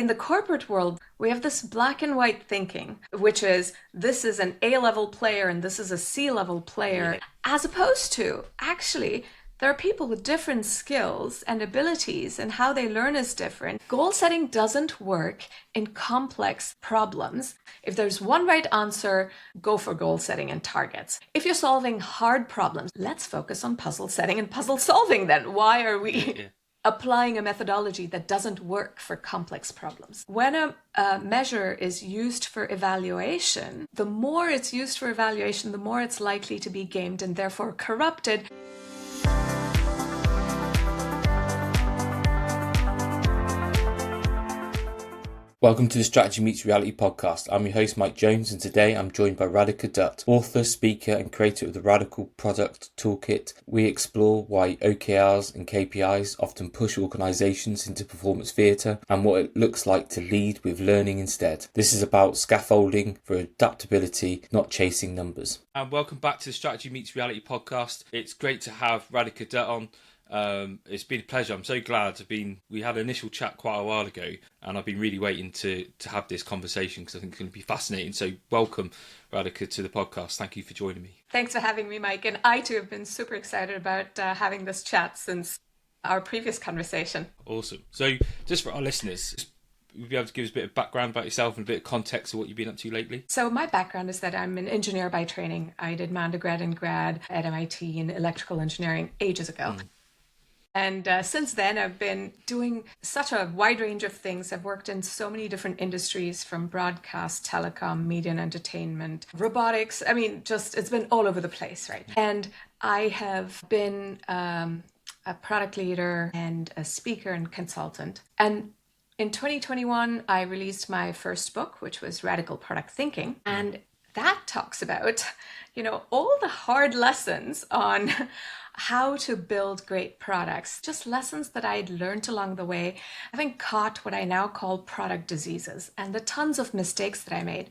in the corporate world, we have this black and white thinking, which is this is an A-level player and this is a C-level player, as opposed to actually there are people with different skills and abilities, and how they learn is different. Goal setting doesn't work in complex problems. If there's one right answer, go for goal setting and targets. If you're solving hard problems, let's focus on puzzle setting and puzzle solving then. Why are we applying a methodology that doesn't work for complex problems? When a measure is used for evaluation, the more it's used for evaluation, the more it's likely to be gamed and therefore corrupted. Welcome to the Strategy Meets Reality podcast. I'm your host, Mike Jones, and today I'm joined by Radhika Dutt, author, speaker, and creator of the Radical Product Toolkit. We explore why OKRs and KPIs often push organizations into performance theatre and what it looks like to lead with learning instead. This is about scaffolding for adaptability, not chasing numbers. And welcome back to the Strategy Meets Reality podcast. It's great to have Radhika Dutt on. It's been a pleasure. I'm so glad we had an initial chat quite a while ago, and I've been really waiting to have this conversation because I think it's going to be fascinating. So welcome, Radhika, to the podcast. Thank you for joining me. Thanks for having me, Mike. And I too have been super excited about having this chat since our previous conversation. Awesome. So just for our listeners, you'll be able to give us a bit of background about yourself and a bit of context of what you've been up to lately? So my background is that I'm an engineer by training. I did my undergrad and grad at MIT in electrical engineering ages ago. And since then, I've been doing such a wide range of things. I've worked in so many different industries, from broadcast, telecom, media and entertainment, robotics. I mean, it's been all over the place, right? And I have been a product leader and a speaker and consultant. And in 2021, I released my first book, which was Radical Product Thinking. And that talks about, all the hard lessons on how to build great products, just lessons that I'd learned along the way, having caught what I now call product diseases and the tons of mistakes that I made.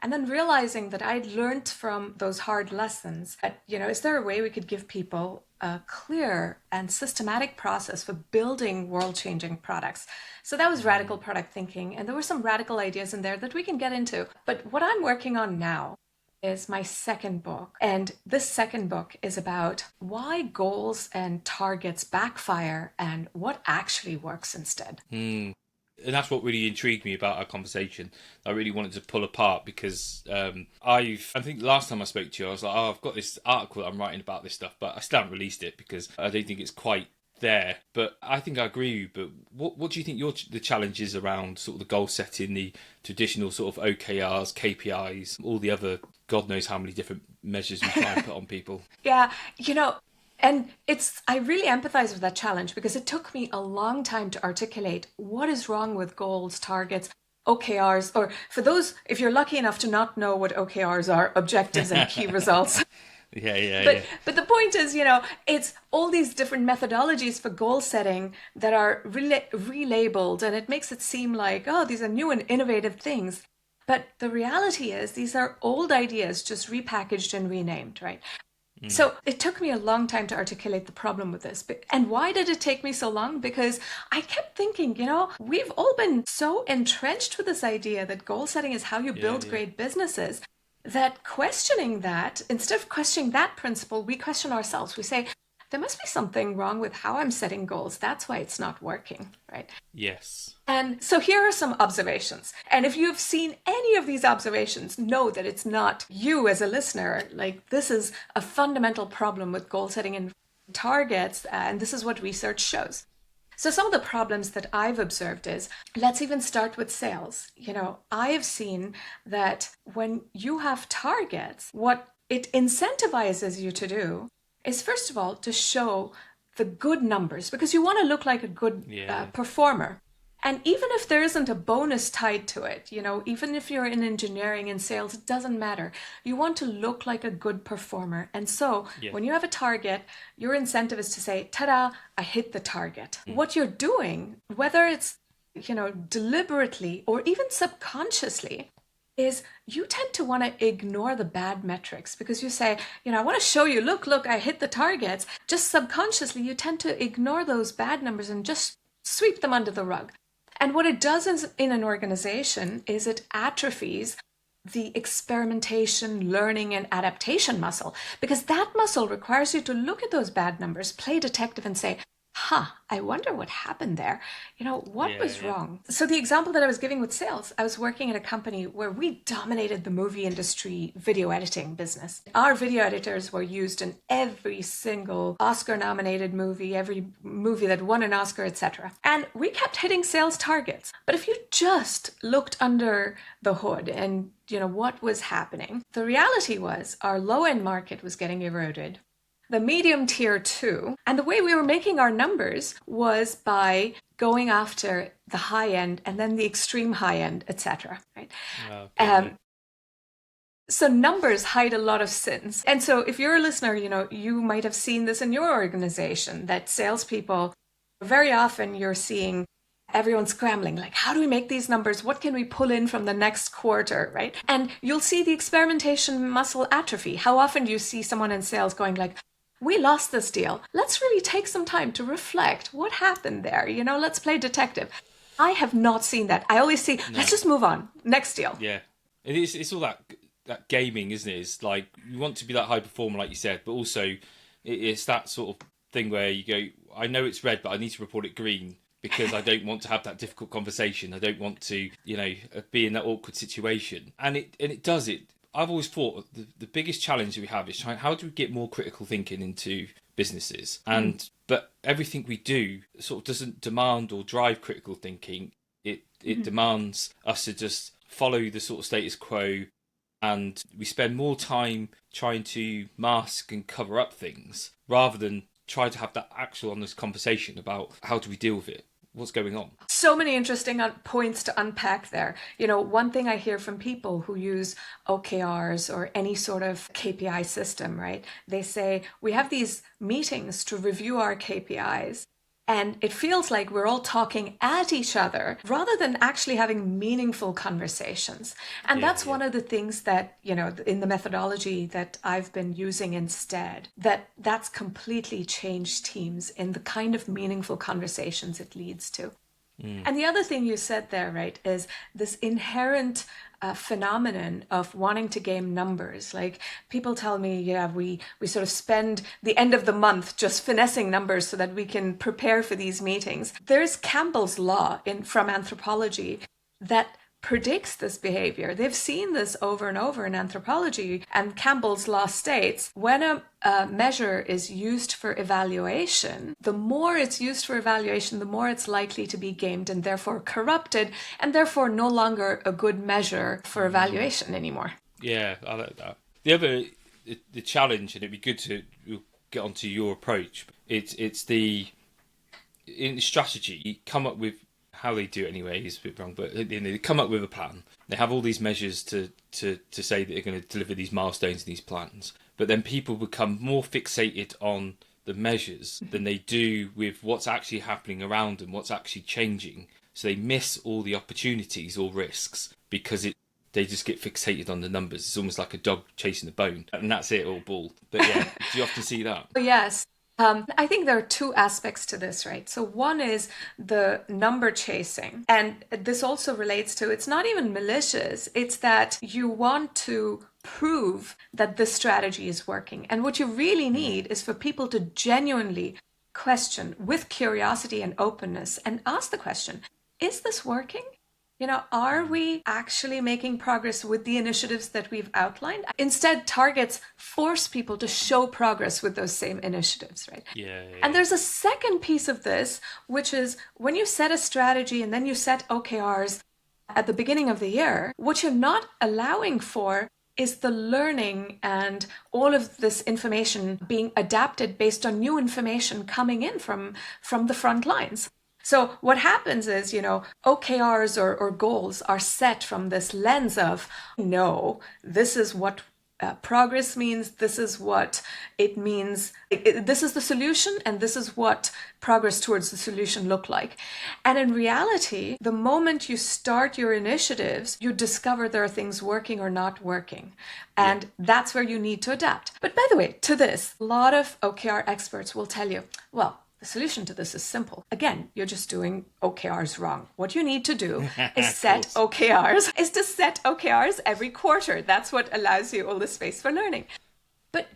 And then realizing that I'd learned from those hard lessons that, is there a way we could give people a clear and systematic process for building world-changing products? So that was radical product thinking. And there were some radical ideas in there that we can get into. But what I'm working on now is my second book. And this second book is about why goals and targets backfire and what actually works instead. And that's what really intrigued me about our conversation. I really wanted to pull apart because I think last time I spoke to you, I was like, I've got this article that I'm writing about this stuff, but I still haven't released it because I don't think it's quite there. But I think I agree with you. But what do you think the challenges around sort of the goal setting, the traditional sort of OKRs, KPIs, all the other God knows how many different measures we try and put on people? Yeah, and I really empathize with that challenge because it took me a long time to articulate what is wrong with goals, targets, OKRs, or for those, if you're lucky enough to not know what OKRs are, objectives and key results. But the point is, it's all these different methodologies for goal setting that are relabeled, and it makes it seem like, these are new and innovative things. But the reality is these are old ideas just repackaged and renamed, right? So it took me a long time to articulate the problem with this. And why did it take me so long? Because I kept thinking, we've all been so entrenched with this idea that goal setting is how you build great businesses, that questioning that, instead of questioning that principle, we question ourselves. We say, there must be something wrong with how I'm setting goals. That's why it's not working, right? Yes. And so here are some observations. And if you've seen any of these observations, know that it's not you as a listener. Like, this is a fundamental problem with goal setting and targets, and this is what research shows. So some of the problems that I've observed is, let's even start with sales. I have seen that when you have targets, what it incentivizes you to do is, first of all, to show the good numbers, because you want to look like a good performer. And even if there isn't a bonus tied to it, even if you're in engineering and sales, it doesn't matter. You want to look like a good performer. And so when you have a target, your incentive is to say, ta-da, I hit the target. What you're doing, whether it's, deliberately or even subconsciously, is you tend to want to ignore the bad metrics because you say, I want to show you, look, I hit the targets. Just subconsciously, you tend to ignore those bad numbers and just sweep them under the rug. And what it does in an organization is it atrophies the experimentation, learning, and adaptation muscle, because that muscle requires you to look at those bad numbers, play detective, and say, I wonder what happened there. What was wrong? So the example that I was giving with sales, I was working at a company where we dominated the movie industry video editing business. Our video editors were used in every single Oscar-nominated movie, every movie that won an Oscar, etc. And we kept hitting sales targets. But if you just looked under the hood and what was happening, the reality was our low-end market was getting eroded. The medium tier too. And the way we were making our numbers was by going after the high end and then the extreme high end, etc. Right? Okay. So numbers hide a lot of sins. And so if you're a listener, you might have seen this in your organization, that salespeople, very often you're seeing everyone scrambling, like, how do we make these numbers? What can we pull in from the next quarter, right? And you'll see the experimentation muscle atrophy. How often do you see someone in sales going like, we lost this deal. Let's really take some time to reflect. What happened there? Let's play detective. I have not seen that. I always see, let's just move on. Next deal. Yeah. It's all that gaming, isn't it? It's like you want to be that high performer, like you said, but also it's that sort of thing where you go, I know it's red, but I need to report it green because I don't want to have that difficult conversation. I don't want to, be in that awkward situation. And it does it. I've always thought the biggest challenge that we have is how do we get more critical thinking into businesses? But everything we do sort of doesn't demand or drive critical thinking. It demands us to just follow the sort of status quo, and we spend more time trying to mask and cover up things rather than try to have that actual honest conversation about how do we deal with it. What's going on? So many interesting points to unpack there. One thing I hear from people who use OKRs or any sort of KPI system, right? They say, we have these meetings to review our KPIs. And it feels like we're all talking at each other rather than actually having meaningful conversations. And that's one of the things that, in the methodology that I've been using instead, that's completely changed teams in the kind of meaningful conversations it leads to. And the other thing you said there, right, is this inherent phenomenon of wanting to game numbers. Like people tell me, we sort of spend the end of the month just finessing numbers so that we can prepare for these meetings. There's Campbell's law from anthropology that predicts this behavior. They've seen this over and over in anthropology, and Campbell's law states when a measure is used for evaluation, the more it's used for evaluation, the more it's likely to be gamed and therefore corrupted, and therefore no longer a good measure for evaluation anymore. Yeah, I like that. The challenge, and it'd be good to get onto your approach. It's in strategy, you come up with how they do it anyway is a bit wrong, but they come up with a plan. They have all these measures to say that they're going to deliver these milestones and these plans. But then people become more fixated on the measures than they do with what's actually happening around them, what's actually changing. So they miss all the opportunities or risks because they just get fixated on the numbers. It's almost like a dog chasing a bone, and that's it, all ball. But yeah, do you often see that? Yes. I think there are two aspects to this, right? So one is the number chasing. And this also relates to, it's not even malicious. It's that you want to prove that this strategy is working. And what you really need is for people to genuinely question with curiosity and openness and ask the question, is this working? Are we actually making progress with the initiatives that we've outlined? Instead, targets force people to show progress with those same initiatives, right? Yeah. And there's a second piece of this, which is when you set a strategy and then you set OKRs at the beginning of the year, what you're not allowing for is the learning and all of this information being adapted based on new information coming in from the front lines. So what happens is, OKRs or goals are set from this lens of, no, this is what progress means, this is what it means, this is the solution, and this is what progress towards the solution look like. And in reality, the moment you start your initiatives, you discover there are things working or not working. And that's where you need to adapt. But by the way, to this, a lot of OKR experts will tell you, well, The solution to this is simple. Again, you're just doing OKRs wrong. What you need to do is set OKRs every quarter. That's what allows you all the space for learning. But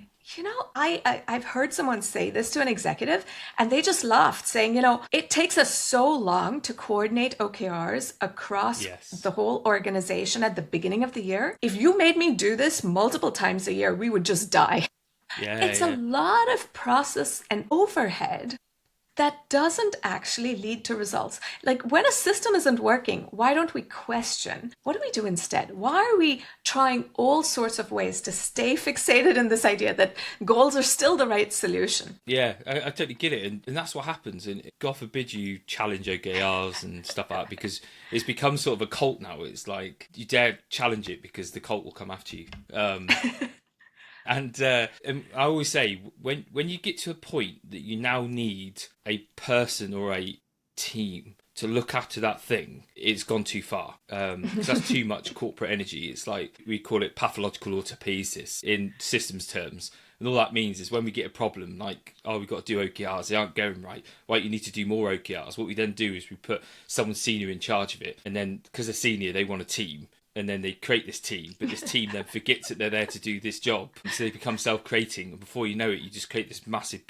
I've heard someone say this to an executive and they just laughed, saying, it takes us so long to coordinate OKRs across the whole organization at the beginning of the year. If you made me do this multiple times a year, we would just die. It's a lot of process and overhead that doesn't actually lead to results. Like when a system isn't working, why don't we question? What do we do instead? Why are we trying all sorts of ways to stay fixated in this idea that goals are still the right solution? Yeah, I totally get it. And that's what happens. And God forbid you challenge OKRs and stuff like that, because it's become sort of a cult now. It's like you dare challenge it because the cult will come after you. And I always say, when you get to a point that you now need a person or a team to look after that thing, it's gone too far. Because that's too much corporate energy. It's like, we call it pathological autopoiesis in systems terms. And all that means is when we get a problem, like, we've got to do OKRs, they aren't going right. Right, you need to do more OKRs. What we then do is we put someone senior in charge of it. And then, because they're senior, they want a team. And then they create this team, but this team then forgets that they're there to do this job. And so they become self-creating. And before you know it, you just create this massive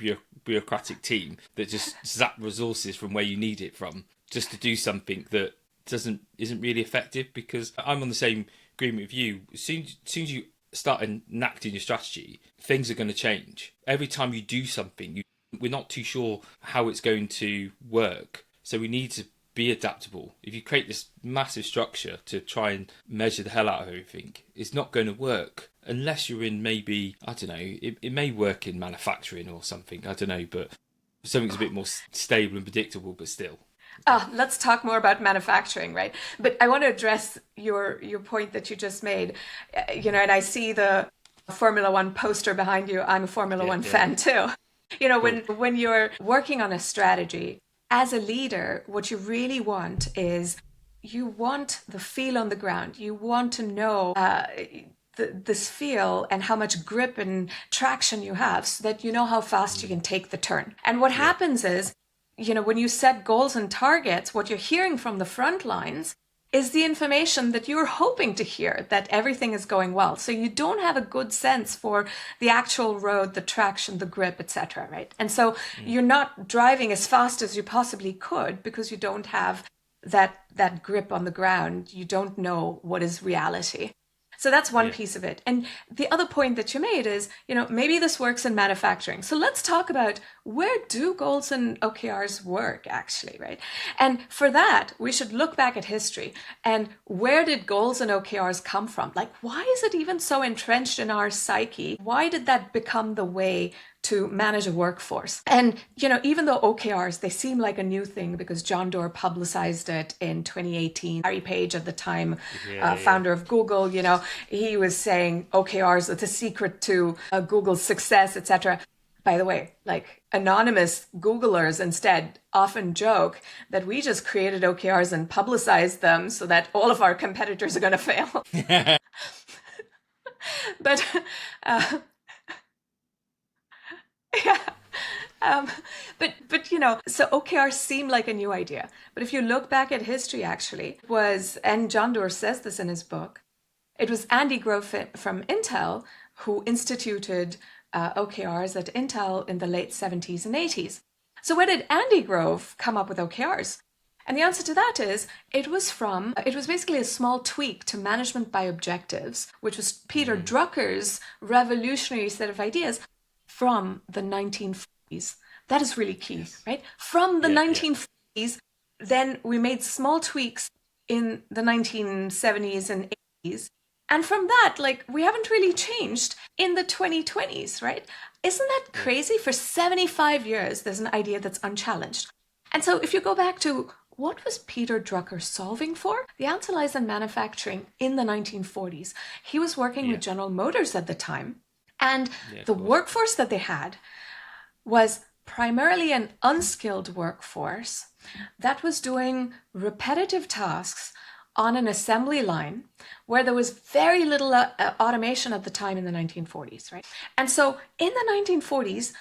bureaucratic team that just zap resources from where you need it from, just to do something that isn't really effective. Because I'm on the same agreement with you. As soon as you start enacting your strategy, things are going to change. Every time you do something, we're not too sure how it's going to work. So we need to be adaptable. If you create this massive structure to try and measure the hell out of everything, it's not going to work unless you're in, maybe, I don't know, it may work in manufacturing or something, I don't know, but something's a bit more stable and predictable, but still. Let's talk more about manufacturing, right? But I want to address your point that you just made, and I see the Formula One poster behind you. I'm a Formula One fan too. When you're working on a strategy, as a leader, what you really want is you want the feel on the ground. You want to know this feel and how much grip and traction you have so that you know how fast you can take the turn. And what happens is, when you set goals and targets, what you're hearing from the front lines is the information that you're hoping to hear, that everything is going well. So you don't have a good sense for the actual road, the traction, the grip, etc., right? And so you're not driving as fast as you possibly could because you don't have that grip on the ground. You don't know what is reality. So that's one piece of it. And the other point that you made is, maybe this works in manufacturing. So let's talk about, where do goals and OKRs work actually, right? And for that, we should look back at history and where did goals and OKRs come from? Like, why is it even so entrenched in our psyche? Why did that become the way to manage a workforce? And, even though OKRs, they seem like a new thing because John Doerr publicized it in 2018. Larry Page at the time, founder of Google, he was saying OKRs are the secret to Google's success, etc. By the way, like anonymous Googlers instead often joke that we just created OKRs and publicized them so that all of our competitors are going to fail. But so OKRs seem like a new idea. But if you look back at history, actually, and John Doerr says this in his book, it was Andy Grove from Intel who instituted OKRs at Intel in the late 70s and 80s. So where did Andy Grove come up with OKRs? And the answer to that is, it was basically a small tweak to management by objectives, which was Peter Drucker's revolutionary set of ideas from the 1940s. That is really key, right? From the 1940s, then we made small tweaks in the 1970s and 80s. And from that, we haven't really changed in the 2020s, right? Isn't that crazy? For 75 years, there's an idea that's unchallenged. And so if you go back to, what was Peter Drucker solving for? The answer lies in manufacturing in the 1940s. He was working with General Motors at the time. And the workforce that they had was primarily an unskilled workforce that was doing repetitive tasks on an assembly line where there was very little automation at the time in the 1940s, right? And so in the 1940s,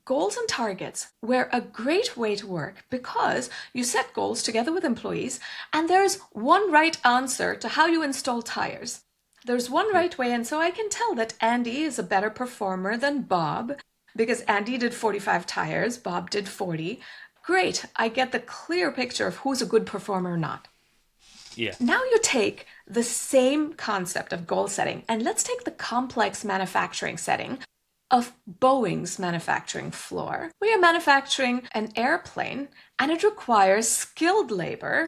goals and targets were a great way to work because you set goals together with employees and there's one right answer to how you install tires. There's one right way, and so I can tell that Andy is a better performer than Bob because Andy did 45 tires, Bob did 40. Great, I get the clear picture of who's a good performer or not. Yeah. Now you take the same concept of goal setting, and let's take the complex manufacturing setting of Boeing's manufacturing floor. We are manufacturing an airplane, and it requires skilled labor.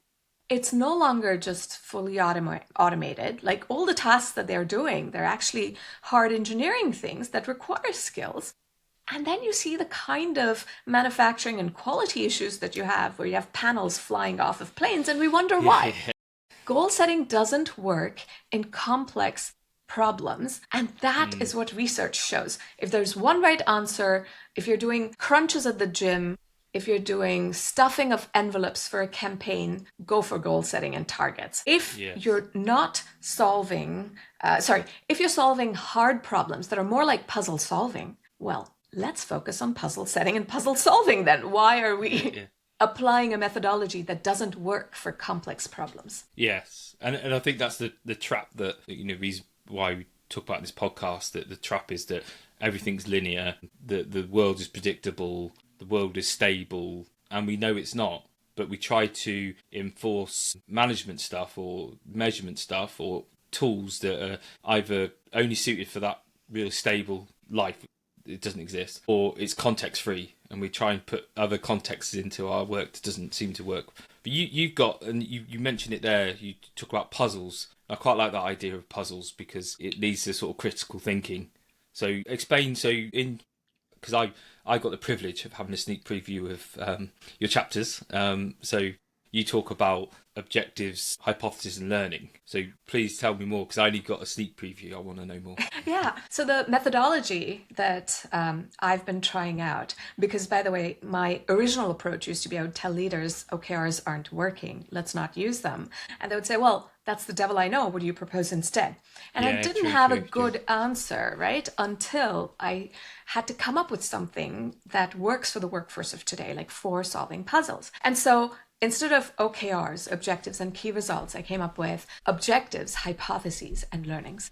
It's no longer just fully automated. Like all the tasks that they're doing, they're actually hard engineering things that require skills. And then you see the kind of manufacturing and quality issues that you have where you have panels flying off of planes, and we wonder why. Goal setting doesn't work in complex problems, and that is what research shows. If there's one right answer, if you're doing crunches at the gym, if you're doing stuffing of envelopes for a campaign, go for goal setting and targets. If you're not solving, if you're solving hard problems that are more like puzzle solving, well, let's focus on puzzle setting and puzzle solving then. Why are we applying a methodology that doesn't work for complex problems? Yes. And I think that's the trap that, reason why we talk about this podcast, that the trap is that everything's linear, the world is predictable, the world is stable, and we know it's not. But we try to enforce management stuff or measurement stuff or tools that are either only suited for that real stable life, it doesn't exist, or it's context free, and we try and put other contexts into our work that doesn't seem to work. But you've got, and you mentioned it there, you talk about puzzles. I quite like that idea of puzzles because it leads to sort of critical thinking. So explain, because I got the privilege of having a sneak preview of your chapters. So you talk about objectives, hypothesis and learning. So please tell me more, because I only got a sneak preview. I want to know more. Yeah. So the methodology that I've been trying out, because by the way, my original approach used to be I would tell leaders OKRs aren't working. Let's not use them. And they would say, well, that's the devil I know. What do you propose instead? And I didn't have a good answer, right? Until I had to come up with something that works for the workforce of today, like for solving puzzles. And so instead of OKRs, objectives and key results, I came up with objectives, hypotheses, and learnings.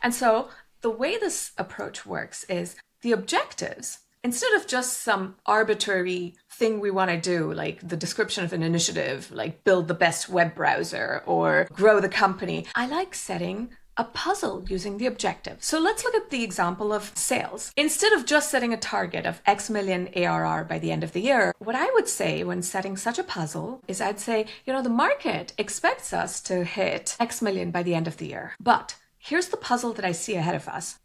And so the way this approach works is the objectives, instead of just some arbitrary thing we want to do, like the description of an initiative, like build the best web browser or grow the company, I like setting a puzzle using the objective. So let's look at the example of sales. Instead of just setting a target of X million ARR by the end of the year, what I would say when setting such a puzzle is I'd say, the market expects us to hit X million by the end of the year. But here's the puzzle that I see ahead of us.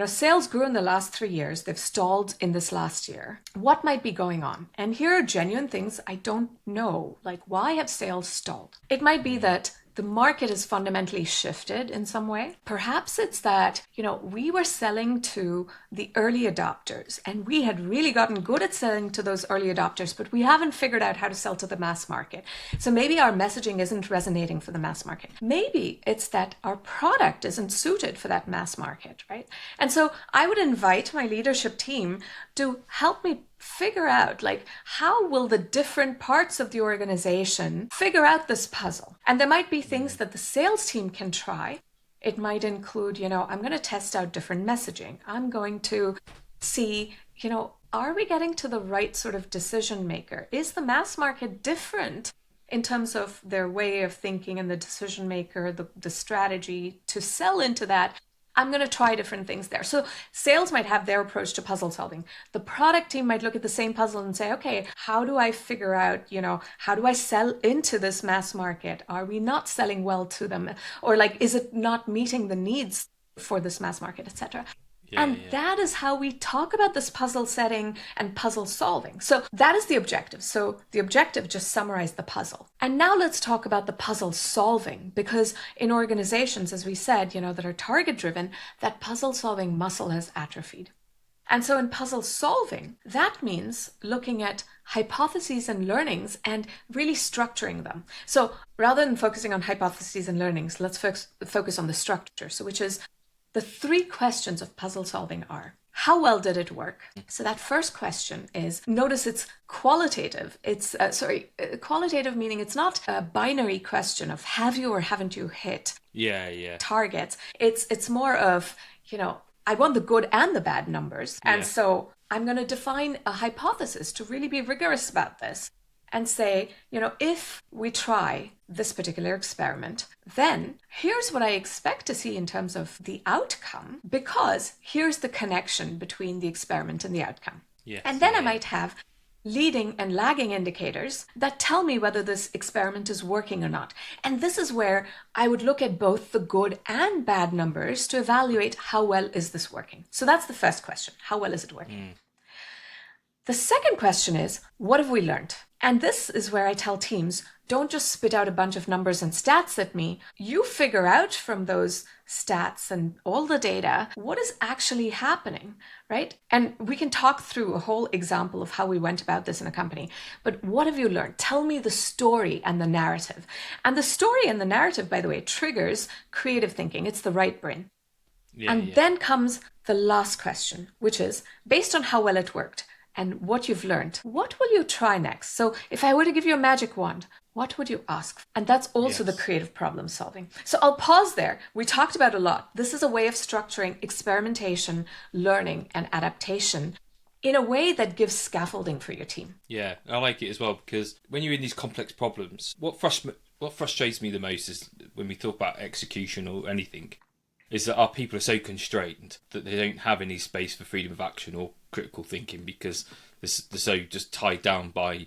Sales grew in the last 3 years. They've stalled in this last year. What might be going on? And here are genuine things I don't know. Like, why have sales stalled? It might be that the market has fundamentally shifted in some way. Perhaps it's that, we were selling to the early adopters and we had really gotten good at selling to those early adopters, but we haven't figured out how to sell to the mass market. So maybe our messaging isn't resonating for the mass market. Maybe it's that our product isn't suited for that mass market, right? And so I would invite my leadership team to help me figure out, how will the different parts of the organization figure out this puzzle? And there might be things that the sales team can try. It might include, I'm going to test out different messaging. I'm going to see, are we getting to the right sort of decision maker? Is the mass market different in terms of their way of thinking and the decision maker, the strategy to sell into that? I'm going to try different things there. So sales might have their approach to puzzle solving. The product team might look at the same puzzle and say, okay, how do I figure out, how do I sell into this mass market? Are we not selling well to them? Or is it not meeting the needs for this mass market, etc.? That is how we talk about this puzzle setting and puzzle solving. So that is the objective. So the objective just summarized the puzzle. And now let's talk about the puzzle solving, because in organizations, as we said, that are target driven, that puzzle solving muscle has atrophied. And so in puzzle solving, that means looking at hypotheses and learnings and really structuring them. So rather than focusing on hypotheses and learnings, let's focus on the structure. So which is, the 3 questions of puzzle solving are: how well did it work? So that first question is, notice it's qualitative. It's, qualitative meaning it's not a binary question of have you or haven't you hit targets. It's more of, I want the good and the bad numbers. And so I'm going to define a hypothesis to really be rigorous about this and say, if we try this particular experiment, then here's what I expect to see in terms of the outcome, because here's the connection between the experiment and the outcome. Yes, and then I might have leading and lagging indicators that tell me whether this experiment is working or not. And this is where I would look at both the good and bad numbers to evaluate how well is this working. So that's the first question. How well is it working? The second question is, what have we learned? And this is where I tell teams, don't just spit out a bunch of numbers and stats at me. You figure out from those stats and all the data what is actually happening, right? And we can talk through a whole example of how we went about this in a company. But what have you learned? Tell me the story and the narrative. And the story and the narrative, by the way, triggers creative thinking. It's the right brain. Then comes the last question, which is, based on how well it worked and what you've learned, what will you try next? So if I were to give you a magic wand, what would you ask? And that's also the creative problem solving. So I'll pause there. We talked about a lot. This is a way of structuring experimentation, learning, and adaptation in a way that gives scaffolding for your team. Yeah, I like it as well, because when you're in these complex problems, what frustrates me the most is when we talk about execution or anything, is that our people are so constrained that they don't have any space for freedom of action or critical thinking, because they're so just tied down by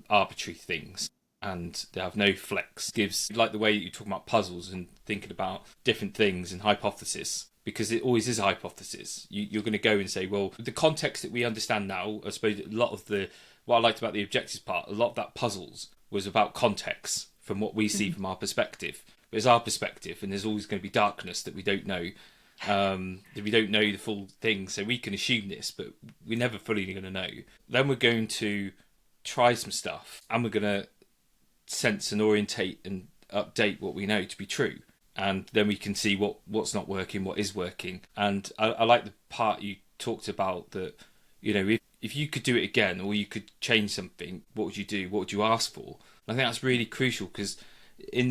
arbitrary things, and they have no flex. Gives, like the way you're talking about puzzles and thinking about different things and hypothesis, because it always is a hypothesis. You're going to go and say, well, the context that we understand now, I suppose a lot of what I liked about the objectives part, a lot of that puzzles was about context from what we see from our perspective. But it's our perspective, and there's always going to be darkness that we don't know. That we don't know the full thing, so we can assume this, but we're never fully going to know. Then we're going to try some stuff, and we're going to sense and orientate and update what we know to be true, and then we can see what's not working, what is working. And I like the part you talked about, that if you could do it again, or you could change something, what would you do? What would you ask for? And I think that's really crucial, because in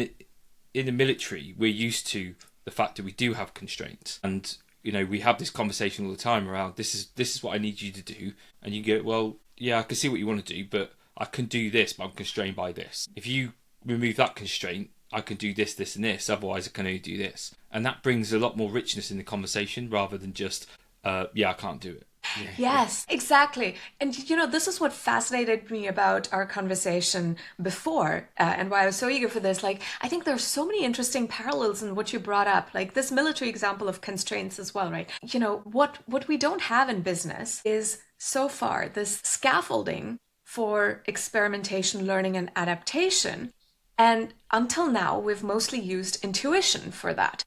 the military, we're used to the fact that we do have constraints, and we have this conversation all the time around this is what I need you to do, and you go, well, yeah, I can see what you want to do, but I can do this, but I'm constrained by this. If you remove that constraint, I can do this, this, and this. Otherwise, I can only do this, and that brings a lot more richness in the conversation rather than just, I can't do it. Yeah. Yes, exactly. And this is what fascinated me about our conversation before, and why I was so eager for this. Like, I think there's so many interesting parallels in what you brought up, like this military example of constraints as well, right? What we don't have in business is, so far, this scaffolding for experimentation, learning, and adaptation. And until now, we've mostly used intuition for that.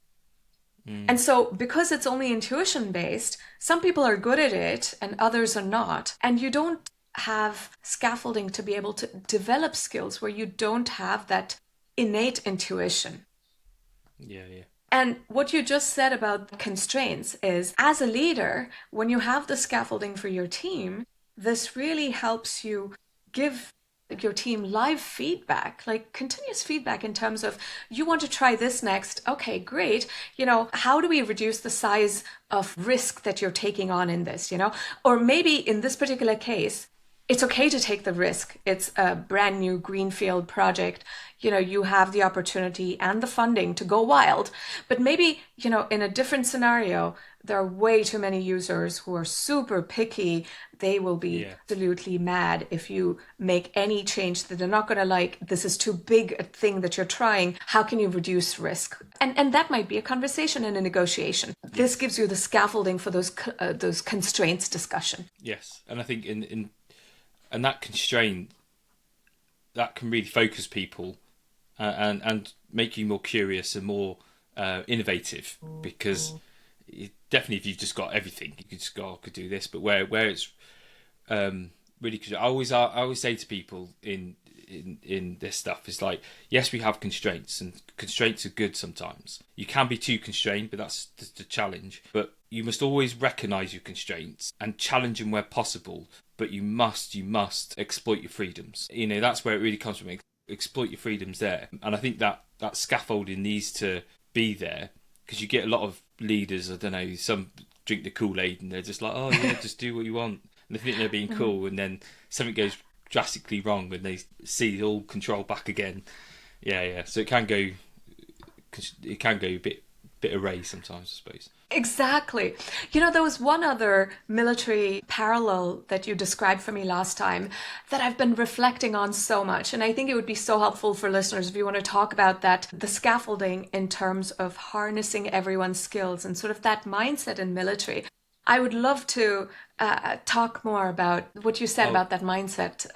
And so because it's only intuition based, some people are good at it and others are not. And you don't have scaffolding to be able to develop skills where you don't have that innate intuition. Yeah. And what you just said about constraints is, as a leader, when you have the scaffolding for your team, this really helps you give your team live feedback, like continuous feedback in terms of, you want to try this next. Okay, great. How do we reduce the size of risk that you're taking on in this, or maybe in this particular case, it's okay to take the risk. It's a brand new greenfield project. You have the opportunity and the funding to go wild, but maybe, in a different scenario, there are way too many users who are super picky. They will be absolutely mad if you make any change that they're not going to like. This is too big a thing that you're trying. How can you reduce risk? And that might be a conversation and a negotiation. This gives you the scaffolding for those constraints discussion. Yes, and I think in that constraint, that can really focus people and make you more curious and more innovative, because definitely if you've just got everything, you could just go, I could do this. But where it's really, I always say to people in in this stuff is like, yes, we have constraints, and constraints are good sometimes. You can be too constrained, but that's the challenge. But you must always recognise your constraints and challenge them where possible. But you must exploit your freedoms. That's where it really comes from. Exploit your freedoms there. And I think that scaffolding needs to be there, because you get a lot of leaders, I don't know, some drink the Kool-Aid and they're just like, oh yeah, just do what you want. And they think they're being cool, and then something goes drastically wrong and they see all control back again. Yeah. So it can go a bit array sometimes, I suppose. Exactly. There was one other military parallel that you described for me last time that I've been reflecting on so much. And I think it would be so helpful for listeners if you want to talk about that, the scaffolding in terms of harnessing everyone's skills and sort of that mindset in military. I would love to talk more about what you said about that mindset.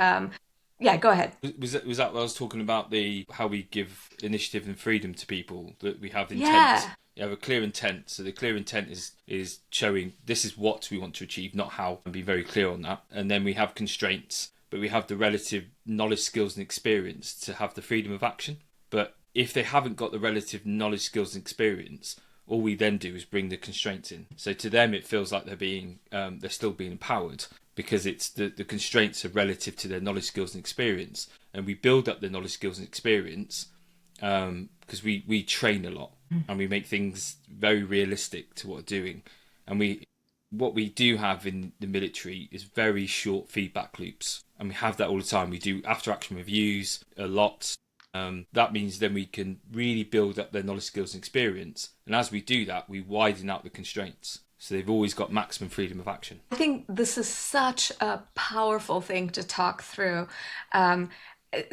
Yeah, go ahead. Was that what I was talking about, how we give initiative and freedom to people, that we have intent? Yeah. You have a clear intent. So the clear intent is showing this is what we want to achieve, not how, and be very clear on that. And then we have constraints, but we have the relative knowledge, skills and experience to have the freedom of action. But if they haven't got the relative knowledge, skills and experience, all we then do is bring the constraints in. So to them, it feels like they're still being empowered, because it's the constraints are relative to their knowledge, skills and experience. And we build up their knowledge, skills and experience because we train a lot and we make things very realistic to what we're doing. And what we do have in the military is very short feedback loops. And we have that all the time. We do after action reviews a lot. That means then we can really build up their knowledge, skills and experience. And as we do that, we widen out the constraints. So they've always got maximum freedom of action. I think this is such a powerful thing to talk through. And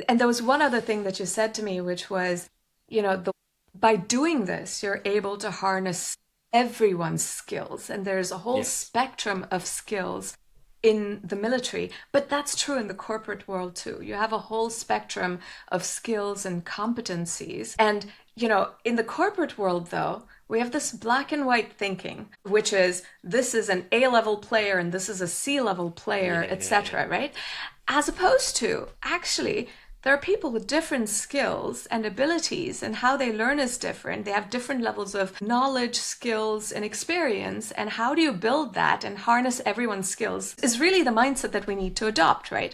there was one other thing that you said to me, which was, by doing this, you're able to harness everyone's skills. And there's a whole spectrum of skills in the military, but that's true in the corporate world too. You have a whole spectrum of skills and competencies. And, in the corporate world, though, we have this black and white thinking, which is this is an A-level player and this is a C-level player, etc., right? As opposed to, actually, there are people with different skills and abilities, and how they learn is different. They have different levels of knowledge, skills, and experience. And how do you build that and harness everyone's skills is really the mindset that we need to adopt, right?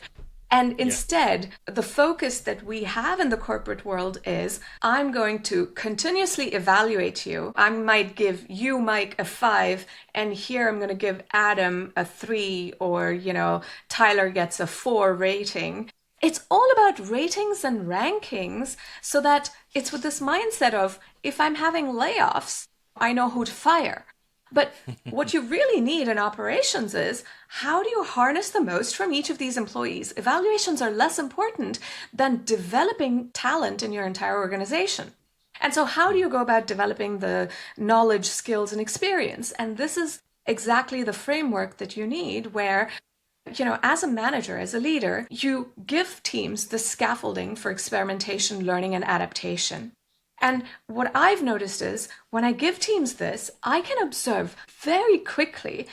And instead, the focus that we have in the corporate world is, I'm going to continuously evaluate you. I might give you, Mike, a 5, and here I'm going to give Adam a 3, or, Tyler gets a 4 rating. It's all about ratings and rankings, so that it's with this mindset of, if I'm having layoffs, I know who to fire. But what you really need in operations is, how do you harness the most from each of these employees? Evaluations are less important than developing talent in your entire organization. And so how do you go about developing the knowledge, skills, and experience? And this is exactly the framework that you need, where as a manager, as a leader, you give teams the scaffolding for experimentation, learning, and adaptation. And what I've noticed is, when I give teams this, I can observe very quickly,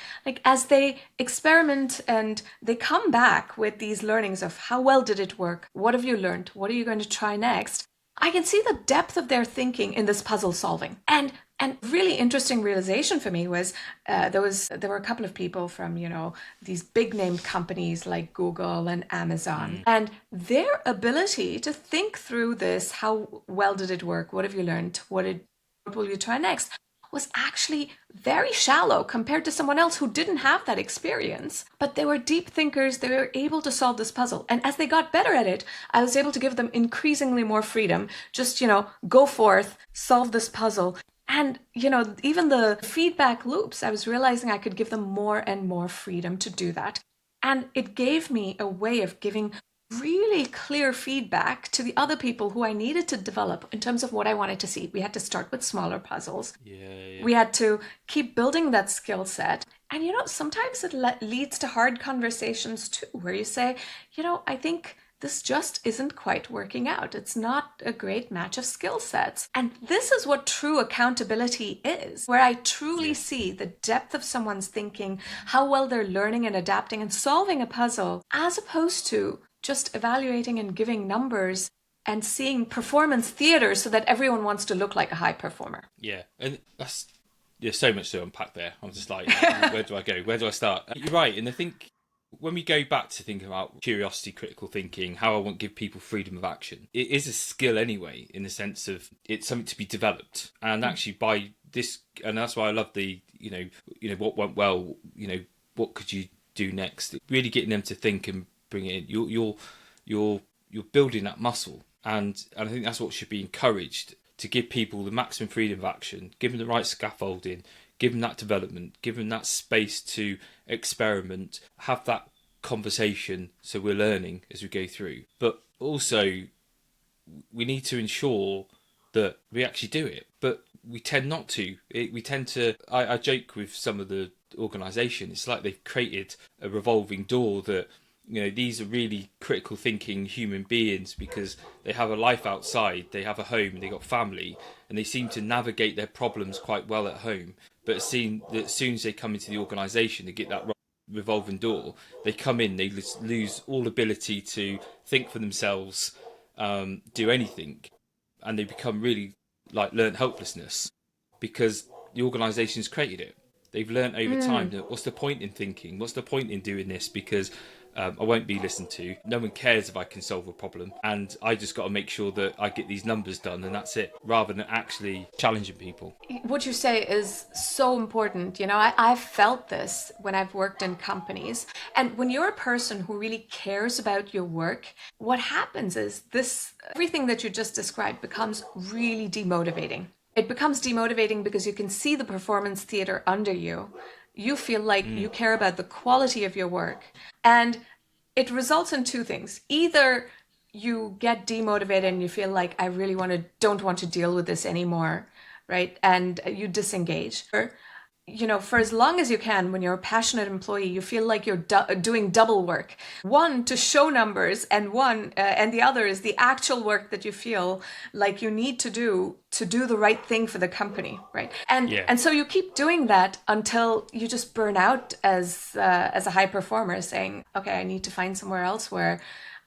as they experiment and they come back with these learnings of how well did it work? What have you learned? What are you going to try next? I can see the depth of their thinking in this puzzle solving. And really interesting realization for me was there were a couple of people from these big named companies like Google and Amazon, and their ability to think through this, how well did it work, what have you learned, what will you try next, was actually very shallow compared to someone else who didn't have that experience. But they were deep thinkers. They were able to solve this puzzle. And as they got better at it, I was able to give them increasingly more freedom. Just, go forth, solve this puzzle. And, even the feedback loops, I was realizing I could give them more and more freedom to do that. And it gave me a way of giving really clear feedback to the other people who I needed to develop in terms of what I wanted to see. We had to start with smaller puzzles. We had to keep building that skill set. And, sometimes it leads to hard conversations too, where you say, I think this just isn't quite working out. It's not a great match of skill sets. And this is what true accountability is, where I truly see the depth of someone's thinking, how well they're learning and adapting and solving a puzzle, as opposed to just evaluating and giving numbers and seeing performance theater so that everyone wants to look like a high performer. Yeah, and there's so much to unpack there. I'm just like, where do I go? Where do I start? You're right, and I think when we go back to thinking about curiosity, critical thinking, how I want to give people freedom of action, it is a skill anyway, in the sense of it's something to be developed. And actually by this, and that's why I love the, what went well, what could you do next? Really getting them to think and bring it in. You're building that muscle. And I think that's what should be encouraged, to give people the maximum freedom of action, give them the right scaffolding, give them that development, give them that space to experiment, have that conversation so we're learning as we go through. But also, we need to ensure that we actually do it. But we tend not to. We tend to... I joke with some of the organisation, it's like they've created a revolving door that, these are really critical thinking human beings because they have a life outside, they have a home, they got family, and they seem to navigate their problems quite well at home. But as soon as they come into the organisation, they get that revolving door, they come in, they lose all ability to think for themselves, do anything, and they become really like learned helplessness because the organisation's created it. They've learned over time that what's the point in thinking? What's the point in doing this? Because I won't be listened to. No one cares if I can solve a problem. And I just got to make sure that I get these numbers done and that's it, rather than actually challenging people. What you say is so important. I've felt this when I've worked in companies. And when you're a person who really cares about your work, what happens is everything that you just described becomes really demotivating. It becomes demotivating because you can see the performance theater under you. You feel like you care about the quality of your work. And it results in two things. Either you get demotivated and you feel like, I really don't want to deal with this anymore, right? And you disengage. Or, for as long as you can, when you're a passionate employee, you feel like you're doing double work. One, to show numbers, and the other is the actual work that you feel like you need to do the right thing for the company, right? And so you keep doing that until you just burn out as a high performer, saying, okay, I need to find somewhere else where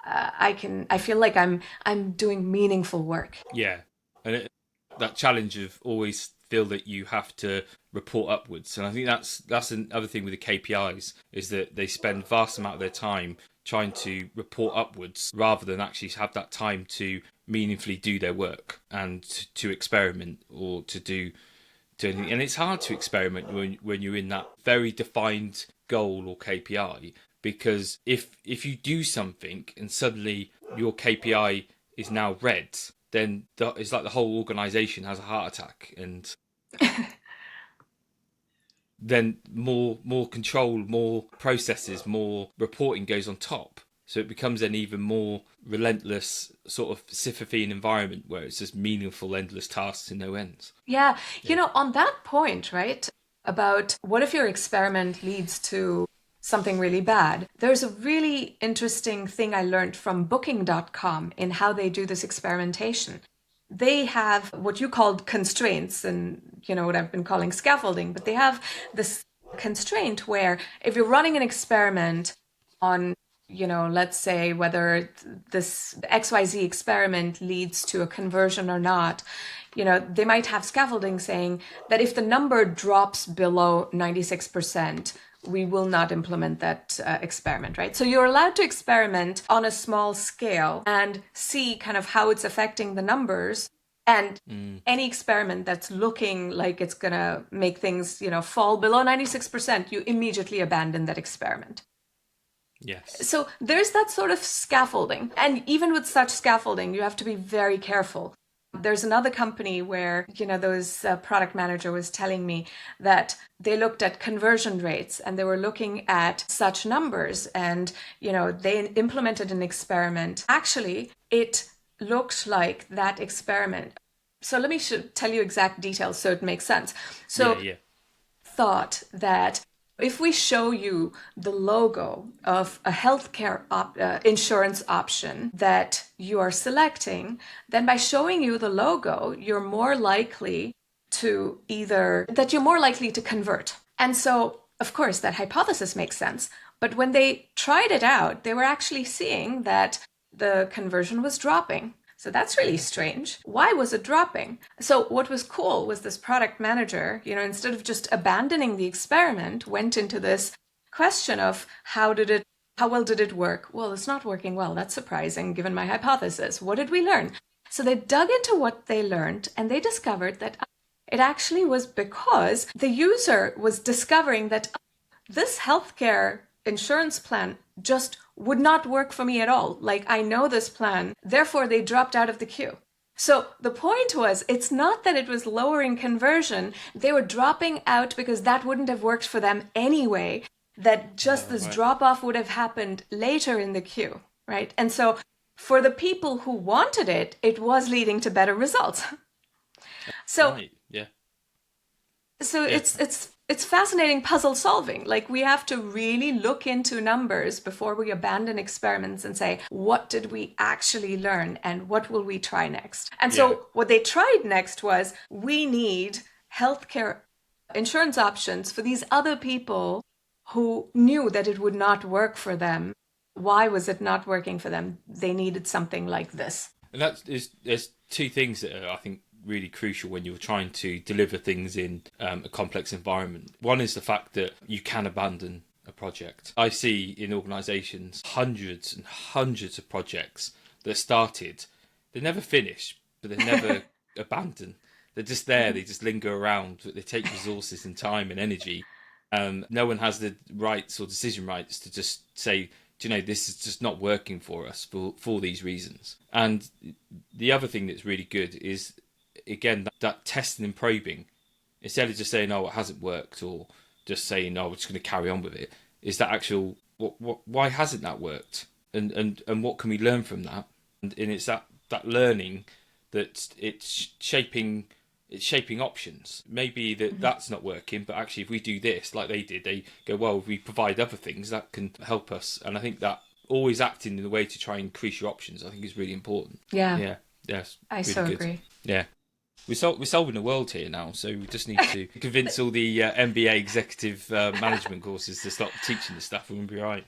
I feel like I'm doing meaningful work. Yeah, and that challenge of always feel that you have to report upwards, and I think that's another thing with the KPIs, is that they spend vast amount of their time trying to report upwards rather than actually have that time to meaningfully do their work and to experiment or to do anything. And it's hard to experiment when you're in that very defined goal or KPI, because if you do something and suddenly your KPI is now red, then it's like the whole organisation has a heart attack, and then more control, more processes, more reporting goes on top. So it becomes an even more relentless sort of Sisyphean environment where it's just meaningful, endless tasks and no ends. Yeah. On that point, right, about what if your experiment leads to something really bad? There's a really interesting thing I learned from Booking.com in how they do this experimentation. They have what you called constraints, and what I've been calling scaffolding, but they have this constraint where if you're running an experiment on, let's say whether this XYZ experiment leads to a conversion or not, they might have scaffolding saying that if the number drops below 96%, we will not implement that experiment, right? So you're allowed to experiment on a small scale and see kind of how it's affecting the numbers. And any experiment that's looking like it's going to make things, fall below 96%, you immediately abandon that experiment. Yes. So there's that sort of scaffolding. And even with such scaffolding, you have to be very careful. There's another company where, those product manager was telling me that they looked at conversion rates and they were looking at such numbers, and, they implemented an experiment. Actually, it looked like that experiment. So let me tell you exact details so it makes sense. So thought that if we show you the logo of a healthcare insurance option that you are selecting, then by showing you the logo, you're more likely to convert. And so, of course, that hypothesis makes sense. But when they tried it out, they were actually seeing that the conversion was dropping. So that's really strange. Why was it dropping? So what was cool was this product manager, instead of just abandoning the experiment, went into this question of how well did it work? Well, it's not working well. That's surprising given my hypothesis. What did we learn? So they dug into what they learned and they discovered that it actually was because the user was discovering that this healthcare insurance plan just would not work for me at all. Like, I know this plan, therefore they dropped out of the queue. So the point was, it's not that it was lowering conversion. They were dropping out because that wouldn't have worked for them anyway, that just this drop off would have happened later in the queue, right? And so for the people who wanted it, it was leading to better results. So, right. Yeah. So yeah. It's fascinating puzzle solving. Like, we have to really look into numbers before we abandon experiments and say, what did we actually learn and what will we try next? And so what they tried next was, we need healthcare insurance options for these other people who knew that it would not work for them. Why was it not working for them? They needed something like this. And there's two things that are, I think, really crucial when you're trying to deliver things in a complex environment. One is the fact that you can abandon a project. I see in organisations hundreds and hundreds of projects that started, they never finish, but they're never abandoned. They're just there, they just linger around, they take resources and time and energy. No one has the rights or decision rights to just say, do you know, this is just not working for us for these reasons. And the other thing that's really good is, again, that testing and probing, instead of just saying, oh, it hasn't worked, or just saying, oh, we're just going to carry on with it, is that actual, why hasn't that worked? And what can we learn from that? And it's that learning that it's shaping options. Maybe that's not working, but actually if we do this, like they did, they go, well, if we provide other things, that can help us. And I think that always acting in a way to try and increase your options, I think, is really important. Yeah. Yes. I really so good. agree. Yeah. We're solving the world here now, so we just need to convince all the MBA executive management courses to stop teaching this stuff, and we'll be right.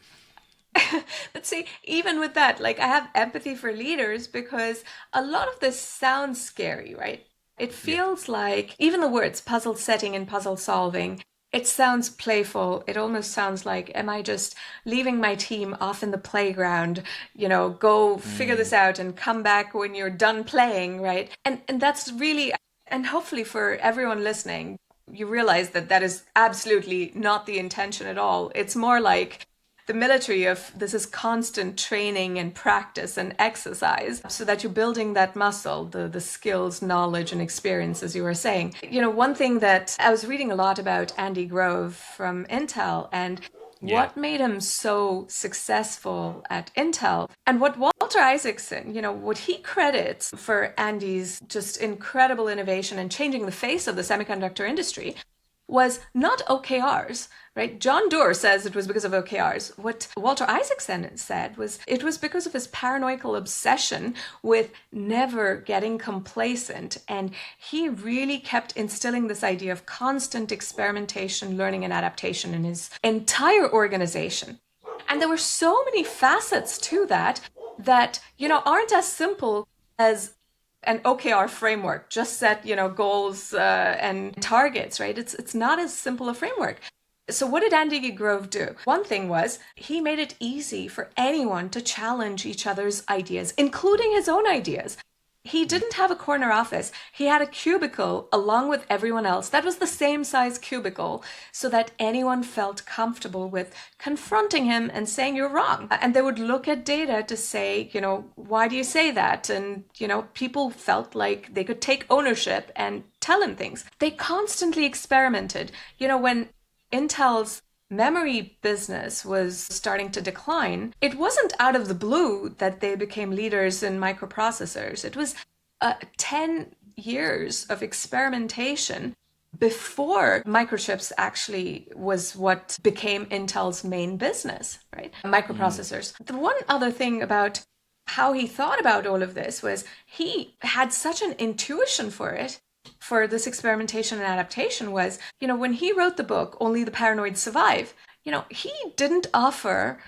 But see, even with that, like, I have empathy for leaders because a lot of this sounds scary, right? It feels like even the words puzzle setting and puzzle solving, it sounds playful. It almost sounds like, am I just leaving my team off in the playground, go figure this out and come back when you're done playing, right? And that's really, and hopefully for everyone listening, you realize that is absolutely not the intention at all. It's more like the military of this is constant training and practice and exercise so that you're building that muscle, the skills, knowledge, and experience, as you were saying. One thing that I was reading a lot about Andy Grove from Intel and what made him so successful at Intel, and what Walter Isaacson, what he credits for Andy's just incredible innovation and changing the face of the semiconductor industry was not OKRs, right? John Doerr says it was because of OKRs. What Walter Isaacson said was it was because of his paranoical obsession with never getting complacent. And he really kept instilling this idea of constant experimentation, learning, and adaptation in his entire organization. And there were so many facets to that aren't as simple as an OKR framework, just set, goals and targets, right? It's not as simple a framework. So what did Andy Grove do? One thing was he made it easy for anyone to challenge each other's ideas, including his own ideas. He didn't have a corner office. He had a cubicle along with everyone else. That was the same size cubicle so that anyone felt comfortable with confronting him and saying you're wrong. And they would look at data to say, why do you say that? And, people felt like they could take ownership and tell him things. They constantly experimented. When Intel's memory business was starting to decline, it wasn't out of the blue that they became leaders in microprocessors. It was 10 years of experimentation before microchips actually was what became Intel's main business, right? Microprocessors. The one other thing about how he thought about all of this was he had such an intuition for it, for this experimentation and adaptation was, when he wrote the book, Only the Paranoid Survive, he didn't offer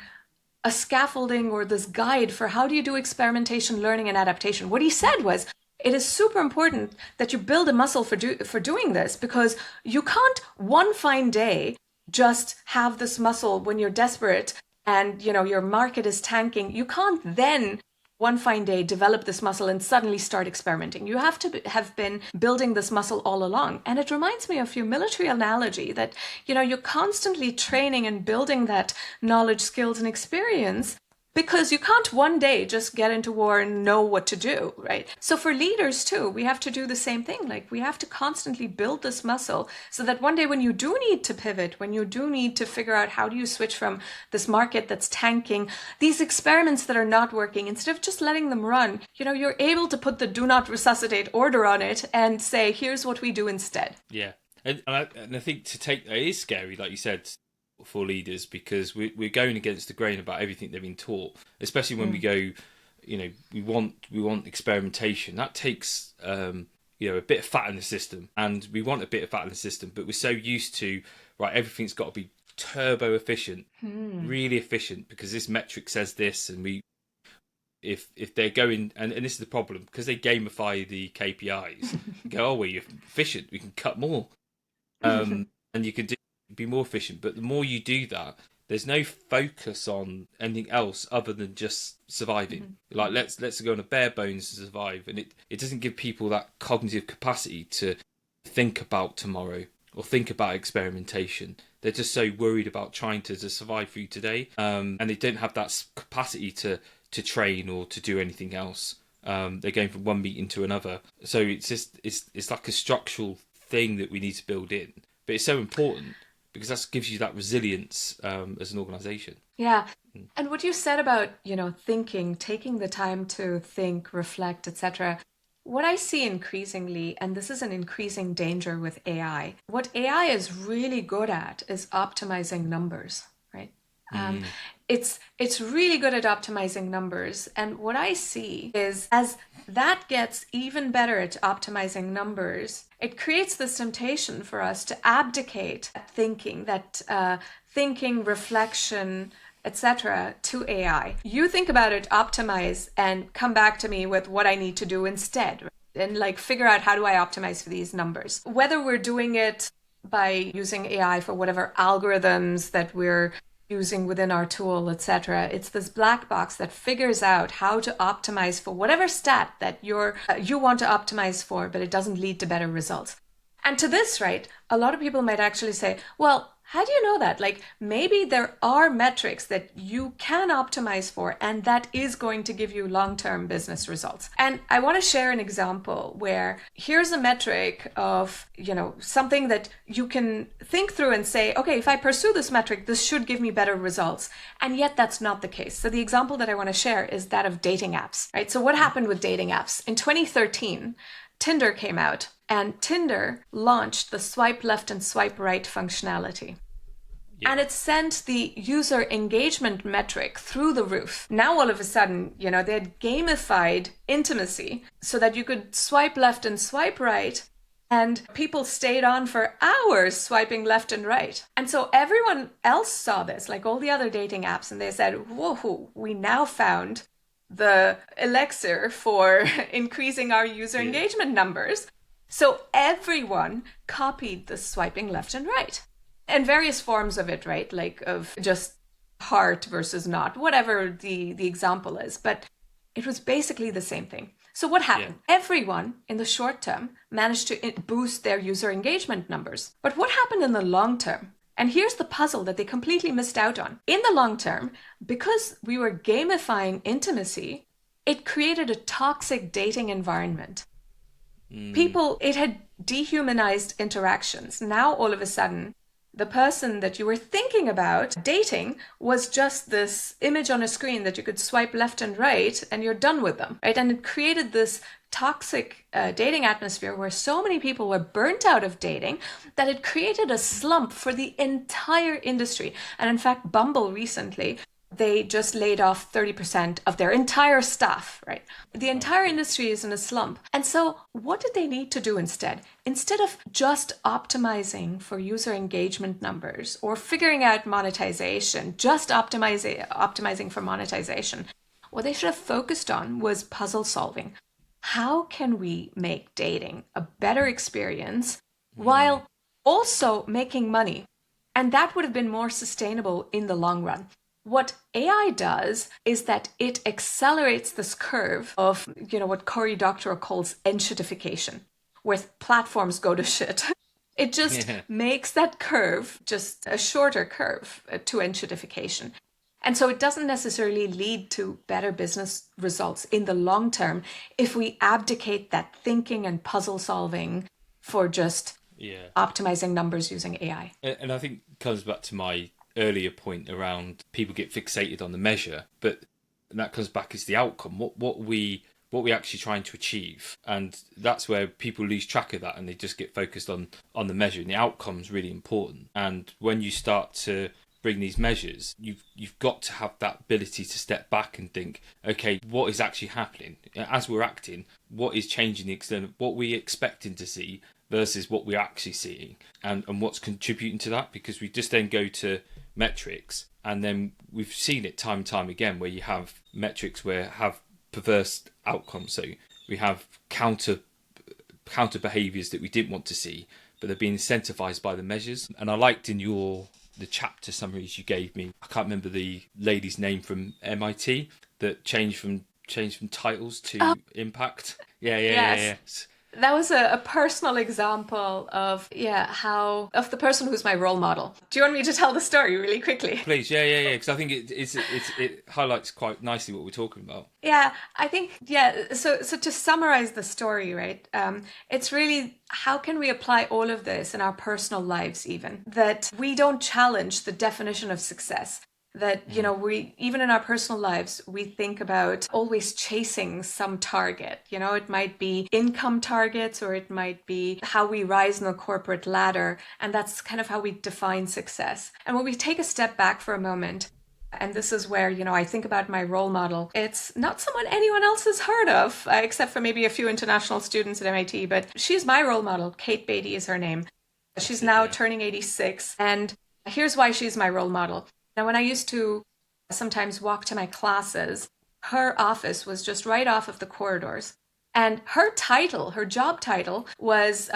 a scaffolding or this guide for how do you do experimentation, learning, and adaptation. What he said was, it is super important that you build a muscle for doing this, because you can't one fine day just have this muscle when you're desperate and your market is tanking. You can't then one fine day develop this muscle and suddenly start experimenting. You have to have been building this muscle all along. And it reminds me of your military analogy that you're constantly training and building that knowledge, skills, and experience, because you can't one day just get into war and know what to do, right? So for leaders too, we have to do the same thing. Like, we have to constantly build this muscle so that one day when you do need to pivot, when you do need to figure out how do you switch from this market that's tanking, these experiments that are not working, instead of just letting them run, you're able to put the do not resuscitate order on it and say, here's what we do instead. Yeah. And I think it is scary, like you said, for leaders, because we're going against the grain about everything they've been taught, especially when we go, we want experimentation. That takes a bit of fat in the system, and we want a bit of fat in the system, but we're so used to, right, everything's got to be turbo efficient, really efficient, because this metric says this, and if they're going, and this is the problem, because they gamify the KPIs, go, oh, well, you're efficient, we can cut more, and you can be more efficient. But the more you do that, there's no focus on anything else other than just surviving. Like, let's go on a bare bones to survive, and it doesn't give people that cognitive capacity to think about tomorrow or think about experimentation. They're just so worried about trying to survive through today, and they don't have that capacity to train or to do anything else. They're going from one meeting to another, so it's like a structural thing that we need to build in. But it's so important, because that gives you that resilience as an organisation. Yeah. And what you said about, thinking, taking the time to think, reflect, etc. What I see increasingly, and this is an increasing danger with AI, what AI is really good at is optimizing numbers, right? It's really good at optimizing numbers. And what I see is, as that gets even better at optimizing numbers, it creates this temptation for us to abdicate thinking, reflection, etc., to AI. You think about it, optimize, and come back to me with what I need to do instead, right? And figure out, how do I optimize for these numbers? Whether we're doing it by using AI for whatever algorithms that we're using within our tool, etc. It's this black box that figures out how to optimize for whatever stat that you want to optimize for, but it doesn't lead to better results. And to this, right, a lot of people might actually say, well, how do you know that? Maybe there are metrics that you can optimize for, and that is going to give you long-term business results. And I want to share an example where here's a metric of, something that you can think through and say, okay, if I pursue this metric, this should give me better results. And yet that's not the case. So the example that I want to share is that of dating apps, right? So what happened with dating apps? In 2013, Tinder came out, and Tinder launched the swipe left and swipe right functionality. Yeah. And it sent the user engagement metric through the roof. Now, all of a sudden, they had gamified intimacy so that you could swipe left and swipe right, and people stayed on for hours swiping left and right. And so everyone else saw this, like all the other dating apps, and they said, whoa, we now found the elixir for increasing our user engagement numbers. So everyone copied the swiping left and right, and various forms of it, right? Of just heart versus not, whatever the example is. But it was basically the same thing. So what happened? Yeah. Everyone in the short term managed to boost their user engagement numbers. But what happened in the long term? And here's the puzzle that they completely missed out on. In the long term, because we were gamifying intimacy, it created a toxic dating environment. It had dehumanized interactions. Now, all of a sudden, the person that you were thinking about dating was just this image on a screen that you could swipe left and right and you're done with them, right? And it created this toxic dating atmosphere where so many people were burnt out of dating that it created a slump for the entire industry. And in fact, Bumble recently they just laid off 30% of their entire staff, right? The entire industry is in a slump. And so what did they need to do instead? Instead of just optimizing for user engagement numbers or figuring out monetization, just optimizing for monetization, what they should have focused on was puzzle solving. How can we make dating a better experience while also making money? And that would have been more sustainable in the long run. What AI does is that it accelerates this curve of, what Cory Doctorow calls enshittification, where platforms go to shit. It just makes that curve just a shorter curve to enshittification. And so it doesn't necessarily lead to better business results in the long term if we abdicate that thinking and puzzle solving for just optimizing numbers using AI. And I think it comes back to my earlier point around people get fixated on the measure, but that comes back as the outcome. What we actually trying to achieve, and that's where people lose track of that, and they just get focused on the measure. And the outcome's really important. And when you start to bring these measures, you've got to have that ability to step back and think, okay, what is actually happening as we're acting? What is changing the external? What we're expecting to see versus what we're actually seeing, and what's contributing to that? Because we just then go to metrics, and then we've seen it time and time again where you have metrics where have perverse outcomes. So we have counter behaviours that we didn't want to see, but they're being incentivized by the measures. And I liked in the chapter summaries you gave me, I can't remember the lady's name from MIT that changed from titles to impact. Yeah. That was a personal example of the person who's my role model. Do you want me to tell the story really quickly? Please, yeah, because I think it highlights quite nicely what we're talking about. Yeah, I think So to summarize the story, right? It's really, how can we apply all of this in our personal lives, even that we don't challenge the definition of success. That, we, even in our personal lives, we think about always chasing some target. It might be income targets, or it might be how we rise in the corporate ladder. And that's kind of how we define success. And when we take a step back for a moment, and this is where, I think about my role model. It's not someone anyone else has heard of, except for maybe a few international students at MIT, but she's my role model. Kate Beatty is her name. She's now turning 86. And here's why she's my role model. Now, when I used to sometimes walk to my classes, her office was just right off of the corridors. And her job title was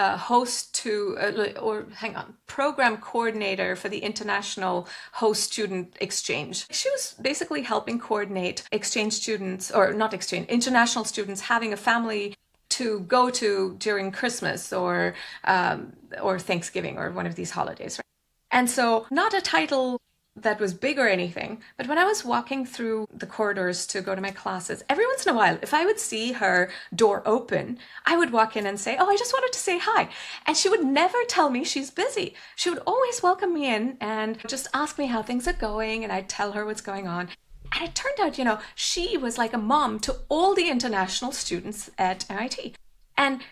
program coordinator for the International Host Student Exchange. She was basically helping coordinate international students having a family to go to during Christmas or Thanksgiving or one of these holidays. Right? And so not a title that was big or anything, but when I was walking through the corridors to go to my classes, every once in a while, if I would see her door open, I would walk in and say, "Oh, I just wanted to say hi." And she would never tell me she's busy. She would always welcome me in and just ask me how things are going, and I'd tell her what's going on. And it turned out, she was like a mom to all the international students at MIT. And,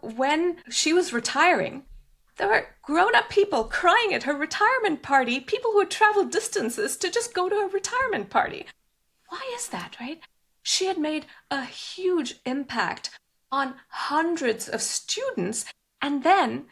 when she was retiring, there were grown-up people crying at her retirement party, people who had traveled distances to just go to a retirement party. Why is that, right? She had made a huge impact on hundreds of students. And then,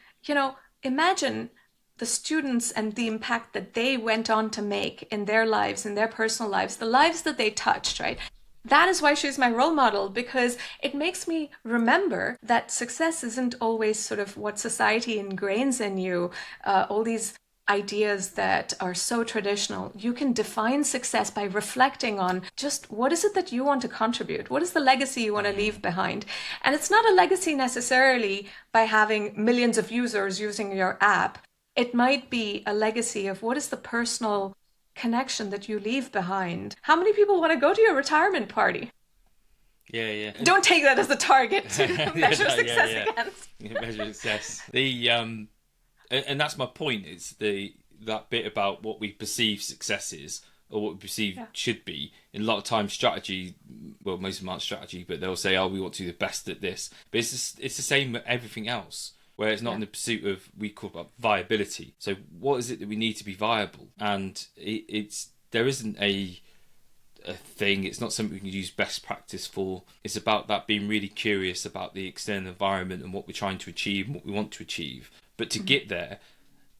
imagine the students and the impact that they went on to make in their lives, in their personal lives, the lives that they touched, right? That is why she's my role model, because it makes me remember that success isn't always sort of what society ingrains in you, all these ideas that are so traditional. You can define success by reflecting on just what is it that you want to contribute? What is the legacy you want to leave behind? And it's not a legacy necessarily by having millions of users using your app. It might be a legacy of what is the personal connection that you leave behind. How many people want to go to your retirement party? Yeah. Don't take that as a target to measure success against. Measure success. And that's my point. It's that bit about what we perceive success is, or what we perceive should be. In a lot of times, strategy, well, most of them aren't strategy, but they'll say, "Oh, we want to do the best at this." But it's the same with everything else. Where it's not in the pursuit of, we call it viability. So what is it that we need to be viable? And it's there isn't a thing. It's not something we can use best practice for. It's about that being really curious about the external environment and what we're trying to achieve and what we want to achieve. But to get there,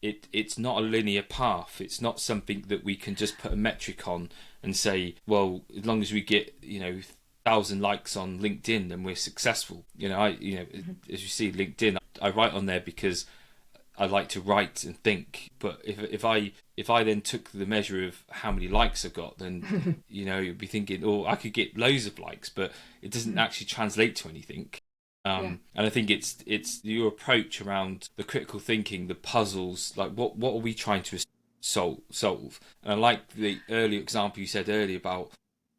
it's not a linear path. It's not something that we can just put a metric on and say, well, as long as we get 1,000 likes on LinkedIn, then we're successful. As you see LinkedIn, I write on there because I like to write and think. But if I then took the measure of how many likes I got, then you'd be thinking, oh, I could get loads of likes, but it doesn't actually translate to anything. And I think it's your approach around the critical thinking, the puzzles, like what are we trying to solve? And I like the earlier example you said earlier about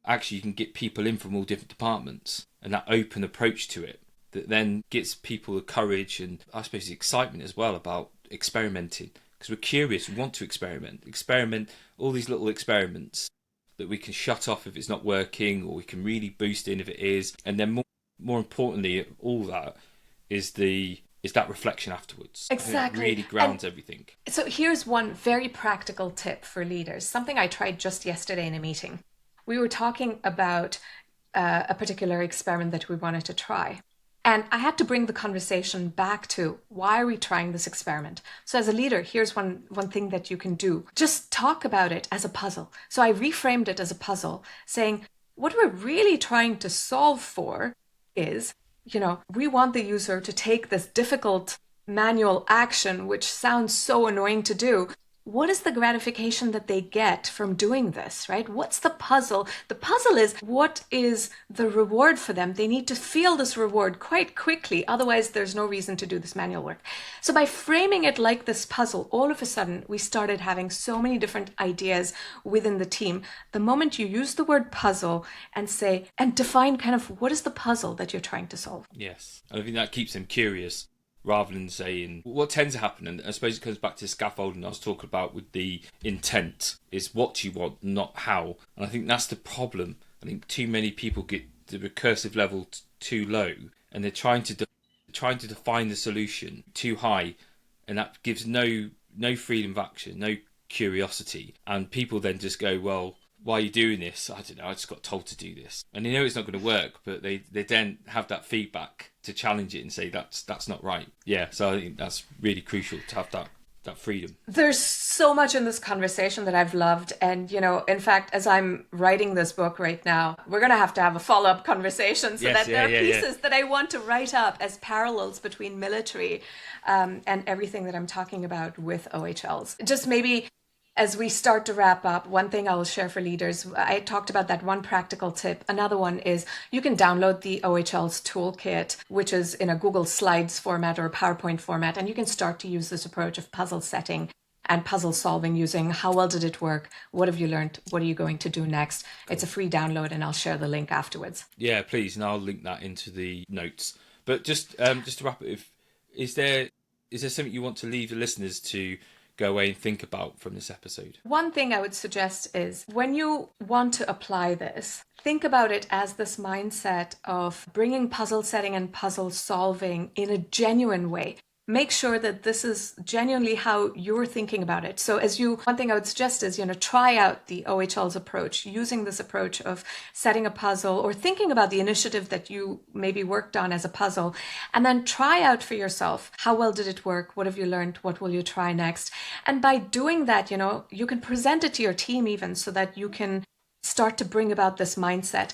actually you can get people in from all different departments, and that open approach to it that then gets people the courage and I suppose the excitement as well about experimenting, because we're curious, we want to experiment all these little experiments that we can shut off if it's not working, or we can really boost in if it is, and then more importantly, all that is that reflection afterwards. Exactly. It really grounds everything. So here's one very practical tip for leaders, something I tried just yesterday in a meeting. We were talking about a particular experiment that we wanted to try. And I had to bring the conversation back to, why are we trying this experiment? So as a leader, here's one thing that you can do. Just talk about it as a puzzle. So I reframed it as a puzzle, saying, what we're really trying to solve for is, we want the user to take this difficult manual action, which sounds so annoying to do. What is the gratification that they get from doing this, right? What's the puzzle? The puzzle is, what is the reward for them? They need to feel this reward quite quickly. Otherwise, there's no reason to do this manual work. So by framing it like this puzzle, all of a sudden, we started having so many different ideas within the team. The moment you use the word puzzle and define kind of what is the puzzle that you're trying to solve. Yes. And I think that keeps them curious, rather than saying what tends to happen. And I suppose it comes back to scaffolding I was talking about with the intent, is what you want, not how. And I think that's the problem. I think too many people get the recursive level too low, and they're trying to define the solution too high, and that gives no freedom of action, no curiosity. And people then just go, well, why are you doing this? I don't know, I just got told to do this. And they know it's not going to work, but they then have that feedback to challenge it and say that's not right. Yeah, so I think that's really crucial to have that freedom. There's so much in this conversation that I've loved. And, in fact, as I'm writing this book right now, we're going to have a follow-up conversation there are pieces that I want to write up as parallels between military and everything that I'm talking about with OHLs. Just maybe as we start to wrap up, one thing I will share for leaders, I talked about that one practical tip. Another one is you can download the OHL's toolkit, which is in a Google Slides format or a PowerPoint format, and you can start to use this approach of puzzle setting and puzzle solving using how well did it work? What have you learned? What are you going to do next? It's a free download, and I'll share the link afterwards. Yeah, please, and I'll link that into the notes. But just to wrap it, is there something you want to leave the listeners to go away and think about from this episode? One thing I would suggest is when you want to apply this, think about it as this mindset of bringing puzzle setting and puzzle solving in a genuine way. Make sure that this is genuinely how you're thinking about it. So one thing I would suggest is, try out the OHL's approach, using this approach of setting a puzzle or thinking about the initiative that you maybe worked on as a puzzle, and then try out for yourself, how well did it work? What have you learned? What will you try next? And by doing that, you can present it to your team even, so that you can start to bring about this mindset.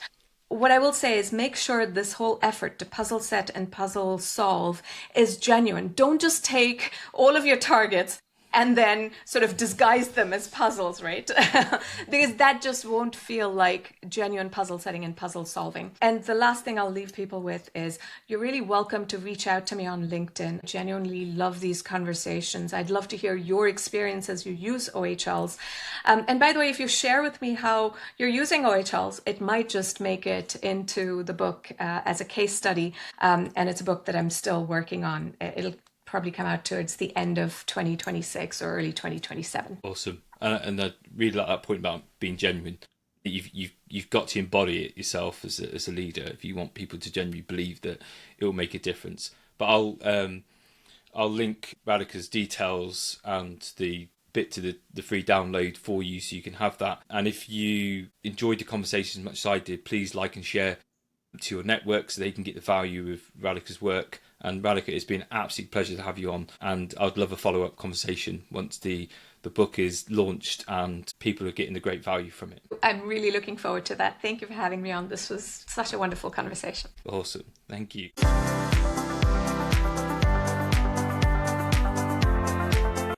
What I will say is make sure this whole effort to puzzle set and puzzle solve is genuine. Don't just take all of your targets and then sort of disguise them as puzzles, right? Because that just won't feel like genuine puzzle setting and puzzle solving. And the last thing I'll leave people with is you're really welcome to reach out to me on LinkedIn. I genuinely love these conversations. I'd love to hear your experience as you use OHLs. And by the way, if you share with me how you're using OHLs, it might just make it into the book as a case study. And it's a book that I'm still working on. It'll probably come out towards the end of 2026 or early 2027. Awesome. And I really like that point about being genuine. You've got to embody it yourself as a leader if you want people to genuinely believe that it will make a difference. But I'll link Radhika's details and the bit to the free download for you, so you can have that. And if you enjoyed the conversation as much as I did, please like and share to your network so they can get the value of Radhika's work. And Radhika, it's been an absolute pleasure to have you on, and I'd love a follow-up conversation once the book is launched and people are getting the great value from it. I'm really looking forward to that. Thank you for having me on. This was such a wonderful conversation. Awesome. Thank you.